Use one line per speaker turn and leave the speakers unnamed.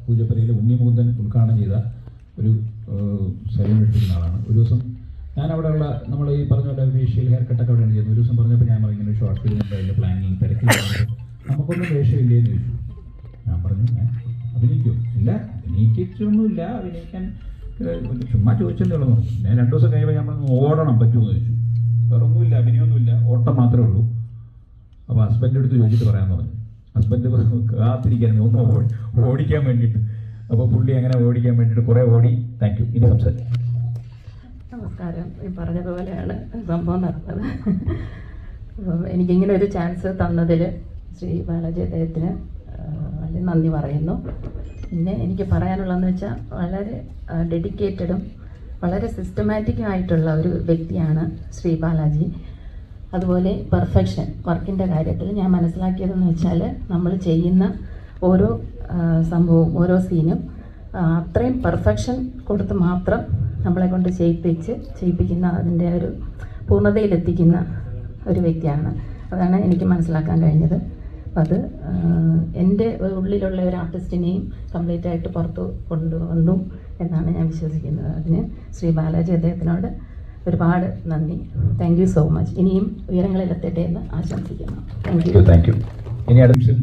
പൂജപ്പുരയിൽ ഉണ്ണിമുകുന്ദൻ ഉദ്ഘാടനം ചെയ്ത ഒരു സലൂൺ എടുത്തിരുന്ന ആളാണ്. ഒരു ദിവസം ഞാൻ അവിടെയുള്ള നമ്മൾ ഈ പറഞ്ഞ പോലെ ഫേഷ്യൽ ഹെയർ കട്ടൊക്കെ അവിടെയാണ് ചെയ്യുന്നത്. ഒരു ദിവസം പറഞ്ഞപ്പോൾ ഞാൻ പറഞ്ഞു ഇങ്ങനെ ഒരു ഷോർട്ട് ഫിലിമിൻ്റെ അതിൻ്റെ പ്ലാനിങ് തിരക്കിൽ നമുക്കൊന്നും വേഷമില്ലേ എന്ന് ചോദിച്ചു. ഞാൻ പറഞ്ഞു അഭിനയിക്കോ? ഇല്ല, അഭിനയിക്കൊന്നുമില്ല, അഭിനയിക്കാൻ ചുമ്മാ ചോദിച്ചതേ ഉള്ളൂ. ഞാൻ 2 ദിവസം കഴിയുമ്പോൾ ഞാൻ പറഞ്ഞു ഓടണം പറ്റുമോ എന്ന് ചോദിച്ചു. വേറെ ഒന്നുമില്ല, അഭിനയമൊന്നുമില്ല, ഓട്ടം മാത്രമേ ഉള്ളൂ. അപ്പോൾ ഹസ്ബൻഡിൻ്റെ അടുത്ത് ചോദിച്ചിട്ട് പറയാമെന്ന് പറഞ്ഞു. ഹസ്ബൻഡ് കാത്തിരിക്കാൻ ഒന്ന് ഓടിക്കാൻ വേണ്ടിയിട്ട്. അപ്പോൾ പുള്ളി അങ്ങനെ ഓടിക്കാൻ വേണ്ടിയിട്ട് കുറേ ഓടി. Thank you. ഇനി സംസാരിക്കും.
നമസ്കാരം. ഈ പറഞ്ഞതുപോലെയാണ് സംഭവം നടന്നത്. അപ്പം എനിക്കിങ്ങനെ ഒരു ചാൻസ് തന്നതിൽ ശ്രീ ബാലാജി അദ്ദേഹത്തിന് വളരെ നന്ദി പറയുന്നു. പിന്നെ എനിക്ക് പറയാനുള്ളതെന്ന് വെച്ചാൽ വളരെ ഡെഡിക്കേറ്റഡും വളരെ സിസ്റ്റമാറ്റിക്കും ആയിട്ടുള്ള ഒരു വ്യക്തിയാണ് ശ്രീ ബാലാജി. അതുപോലെ പെർഫെക്ഷൻ വർക്കിൻ്റെ കാര്യത്തിൽ ഞാൻ മനസ്സിലാക്കിയതെന്ന് വെച്ചാൽ നമ്മൾ ചെയ്യുന്ന ഓരോ സംഭവവും ഓരോ സീനും അത്രയും പെർഫെക്ഷൻ കൊടുത്ത് മാത്രം നമ്മളെ കൊണ്ട് ചെയ്യിപ്പിക്കുന്ന അതിൻ്റെ ഒരു പൂർണ്ണതയിലെത്തിക്കുന്ന ഒരു വ്യക്തിയാണ്. അതാണ് എനിക്ക് മനസ്സിലാക്കാൻ കഴിഞ്ഞത്. അപ്പം അത് എൻ്റെ ഉള്ളിലുള്ള ഒരു ആർട്ടിസ്റ്റിനെയും കംപ്ലീറ്റ് ആയിട്ട് പുറത്തു കൊണ്ടുവന്നു എന്നാണ് ഞാൻ വിശ്വസിക്കുന്നത്. അതിന് ശ്രീ ബാലാജി അദ്ദേഹത്തിനോട് ഒരുപാട് നന്ദി. Thank you so much. ഇനിയും ഉയരങ്ങളിലെത്തട്ടെ എന്ന് ആശംസിക്കുന്നു. Thank you.
ഇനി അടുത്ത